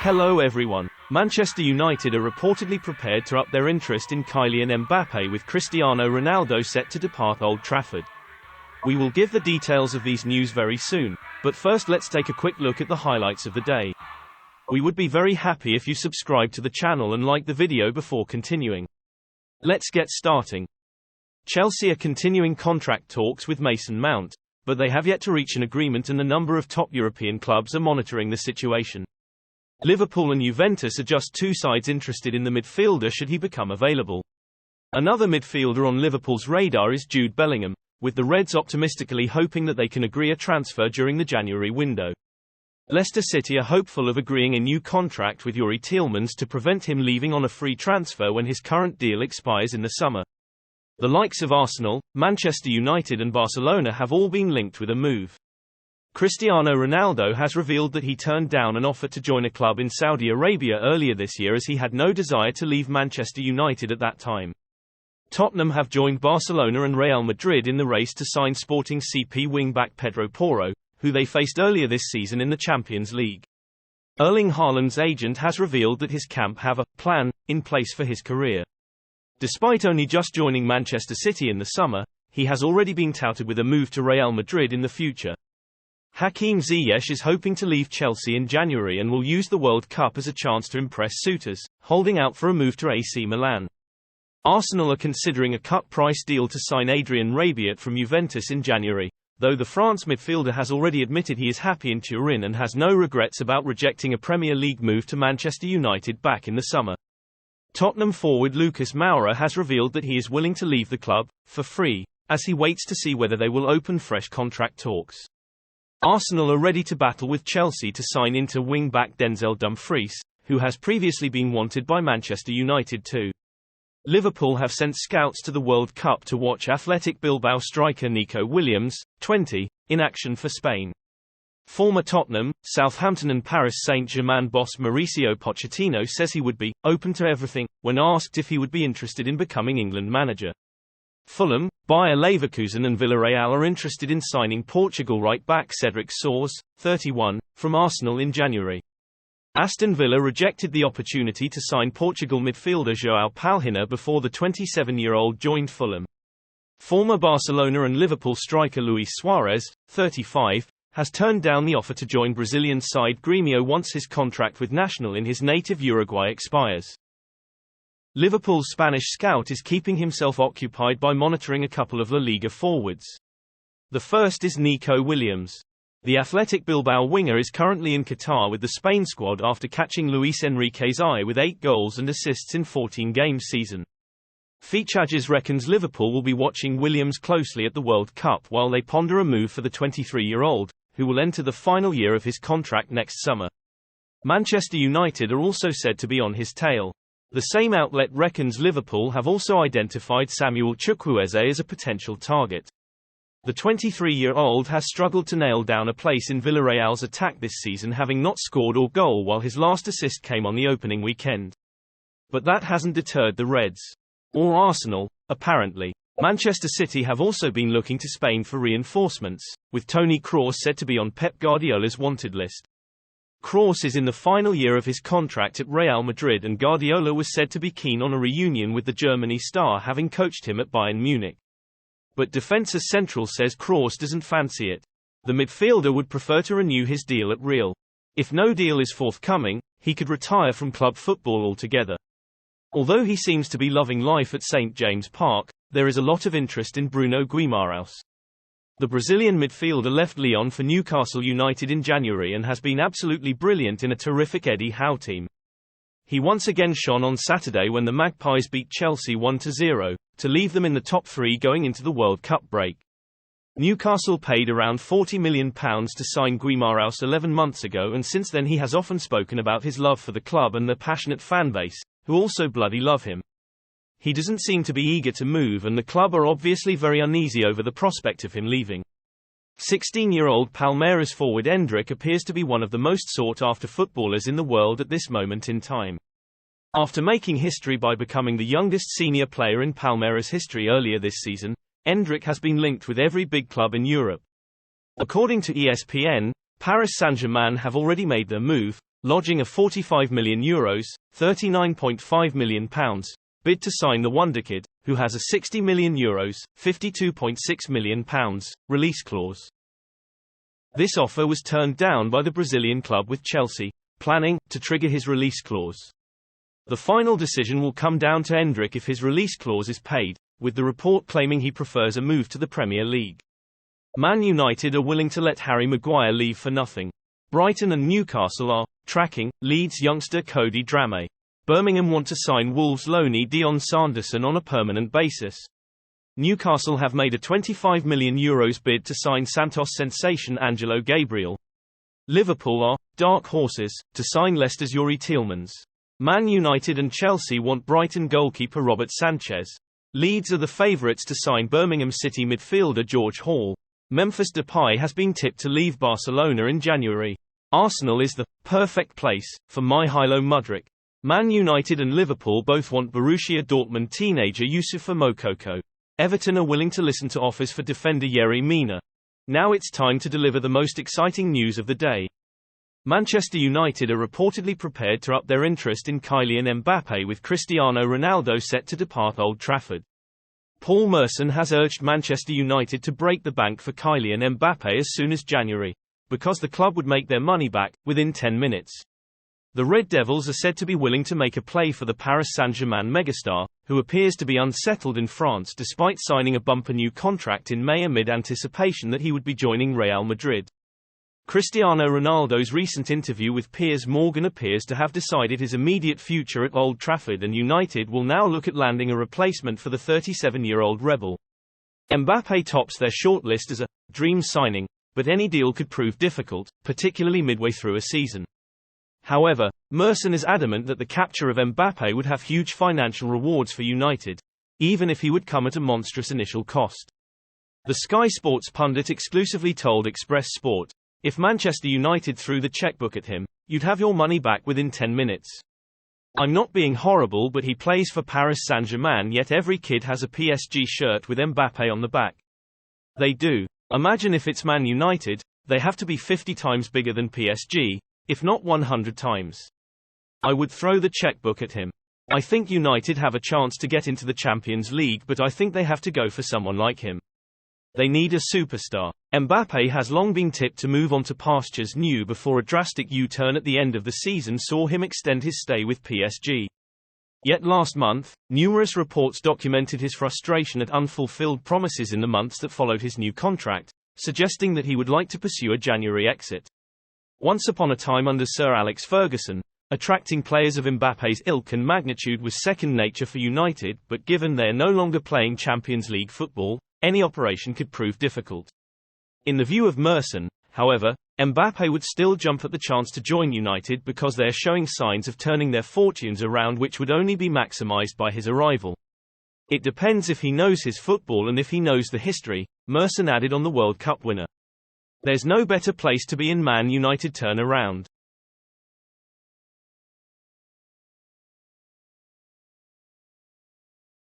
Hello everyone. Manchester United are reportedly prepared to up their interest in Kylian Mbappe, with Cristiano Ronaldo set to depart Old Trafford. We will give the details of these news very soon, but first let's take a quick look at the highlights of the day. We would be very happy if you subscribe to the channel and like the video before continuing. Let's get starting. Chelsea are continuing contract talks with Mason Mount, but they have yet to reach an agreement, and a number of top European clubs are monitoring the situation. Liverpool and Juventus are just two sides interested in the midfielder should he become available. Another midfielder on Liverpool's radar is Jude Bellingham, with the Reds optimistically hoping that they can agree a transfer during the January window. Leicester City are hopeful of agreeing a new contract with Youri Tielemans to prevent him leaving on a free transfer when his current deal expires in the summer. The likes of Arsenal, Manchester United and Barcelona have all been linked with a move. Cristiano Ronaldo has revealed that he turned down an offer to join a club in Saudi Arabia earlier this year, as he had no desire to leave Manchester United at that time. Tottenham have joined Barcelona and Real Madrid in the race to sign Sporting CP wing-back Pedro Porro, who they faced earlier this season in the Champions League. Erling Haaland's agent has revealed that his camp have a plan in place for his career. Despite only just joining Manchester City in the summer, he has already been touted with a move to Real Madrid in the future. Hakim Ziyech is hoping to leave Chelsea in January and will use the World Cup as a chance to impress suitors, holding out for a move to AC Milan. Arsenal are considering a cut-price deal to sign Adrien Rabiot from Juventus in January, though the France midfielder has already admitted he is happy in Turin and has no regrets about rejecting a Premier League move to Manchester United back in the summer. Tottenham forward Lucas Moura has revealed that he is willing to leave the club for free, as he waits to see whether they will open fresh contract talks. Arsenal are ready to battle with Chelsea to sign Inter wing-back Denzel Dumfries, who has previously been wanted by Manchester United too. Liverpool have sent scouts to the World Cup to watch Athletic Bilbao striker Nico Williams, 20, in action for Spain. Former Tottenham, Southampton and Paris Saint-Germain boss Mauricio Pochettino says he would be open to everything when asked if he would be interested in becoming England manager. Fulham, Bayer Leverkusen and Villarreal are interested in signing Portugal right-back Cedric Soares, 31, from Arsenal in January. Aston Villa rejected the opportunity to sign Portugal midfielder João Palhinha before the 27-year-old joined Fulham. Former Barcelona and Liverpool striker Luis Suarez, 35, has turned down the offer to join Brazilian side Grêmio once his contract with Nacional in his native Uruguay expires. Liverpool's Spanish scout is keeping himself occupied by monitoring a couple of La Liga forwards. The first is Nico Williams. The Athletic Bilbao winger is currently in Qatar with the Spain squad after catching Luis Enrique's eye with 8 goals and assists in 14 games season. Features reckons Liverpool will be watching Williams closely at the World Cup while they ponder a move for the 23-year-old, who will enter the final year of his contract next summer. Manchester United are also said to be on his tail. The same outlet reckons Liverpool have also identified Samuel Chukwueze as a potential target. The 23-year-old has struggled to nail down a place in Villarreal's attack this season, having not scored or goal while his last assist came on the opening weekend. But that hasn't deterred the Reds. Or Arsenal, apparently. Manchester City have also been looking to Spain for reinforcements, with Toni Kroos said to be on Pep Guardiola's wanted list. Kroos is in the final year of his contract at Real Madrid, and Guardiola was said to be keen on a reunion with the Germany star, having coached him at Bayern Munich. But Defensa Central says Kroos doesn't fancy it. The midfielder would prefer to renew his deal at Real. If no deal is forthcoming, he could retire from club football altogether. Although he seems to be loving life at St James Park, there is a lot of interest in Bruno Guimaraes. The Brazilian midfielder left Lyon for Newcastle United in January and has been absolutely brilliant in a terrific Eddie Howe team. He once again shone on Saturday when the Magpies beat Chelsea 1-0, to leave them in the top 3 going into the World Cup break. Newcastle paid around £40 million to sign Guimaraes 11 months ago, and since then he has often spoken about his love for the club and their passionate fanbase, who also bloody love him. He doesn't seem to be eager to move, and the club are obviously very uneasy over the prospect of him leaving. 16-year-old Palmeiras forward Hendrick appears to be one of the most sought-after footballers in the world at this moment in time. After making history by becoming the youngest senior player in Palmeiras history earlier this season, Hendrick has been linked with every big club in Europe. According to ESPN, Paris Saint-Germain have already made their move, lodging a €45 million, £39.5 million, bid to sign the wonderkid, who has a €60 million, £52.6 million, release clause. This offer was turned down by the Brazilian club, with Chelsea planning to trigger his release clause. The final decision will come down to Hendrick if his release clause is paid, with the report claiming he prefers a move to the Premier League. Man United are willing to let Harry Maguire leave for nothing. Brighton and Newcastle are tracking Leeds youngster Cody Dramé. Birmingham want to sign Wolves loanee Dion Sanderson on a permanent basis. Newcastle have made a €25 million bid to sign Santos sensation Angelo Gabriel. Liverpool are dark horses to sign Leicester's Youri Tielemans. Man United and Chelsea want Brighton goalkeeper Robert Sanchez. Leeds are the favourites to sign Birmingham City midfielder George Hall. Memphis Depay has been tipped to leave Barcelona in January. Arsenal is the perfect place for Mykhailo Mudryk. Man United and Liverpool both want Borussia Dortmund teenager Youssoufa Moukoko. Everton are willing to listen to offers for defender Yerry Mina. Now it's time to deliver the most exciting news of the day. Manchester United are reportedly prepared to up their interest in Kylian Mbappe, with Cristiano Ronaldo set to depart Old Trafford. Paul Merson has urged Manchester United to break the bank for Kylian Mbappe as soon as January, because the club would make their money back within 10 minutes. The Red Devils are said to be willing to make a play for the Paris Saint-Germain megastar, who appears to be unsettled in France despite signing a bumper new contract in May amid anticipation that he would be joining Real Madrid. Cristiano Ronaldo's recent interview with Piers Morgan appears to have decided his immediate future at Old Trafford, and United will now look at landing a replacement for the 37-year-old rebel. Mbappe tops their shortlist as a dream signing, but any deal could prove difficult, particularly midway through a season. However, Merson is adamant that the capture of Mbappe would have huge financial rewards for United, even if he would come at a monstrous initial cost. The Sky Sports pundit exclusively told Express Sport, "If Manchester United threw the checkbook at him, you'd have your money back within 10 minutes. I'm not being horrible, but he plays for Paris Saint-Germain, yet every kid has a PSG shirt with Mbappe on the back. They do. Imagine if it's Man United, they have to be 50 times bigger than PSG, if not 100 times. I would throw the checkbook at him. I think United have a chance to get into the Champions League, but I think they have to go for someone like him. They need a superstar." Mbappe has long been tipped to move on to pastures new before a drastic U-turn at the end of the season saw him extend his stay with PSG. Yet last month, numerous reports documented his frustration at unfulfilled promises in the months that followed his new contract, suggesting that he would like to pursue a January exit. Once upon a time under Sir Alex Ferguson, attracting players of Mbappe's ilk and magnitude was second nature for United, but given they are no longer playing Champions League football, any operation could prove difficult. In the view of Merson, however, Mbappe would still jump at the chance to join United because they are showing signs of turning their fortunes around, which would only be maximised by his arrival. It depends if he knows his football and if he knows the history, Merson added on the World Cup winner. There's no better place to be in Man United turnaround.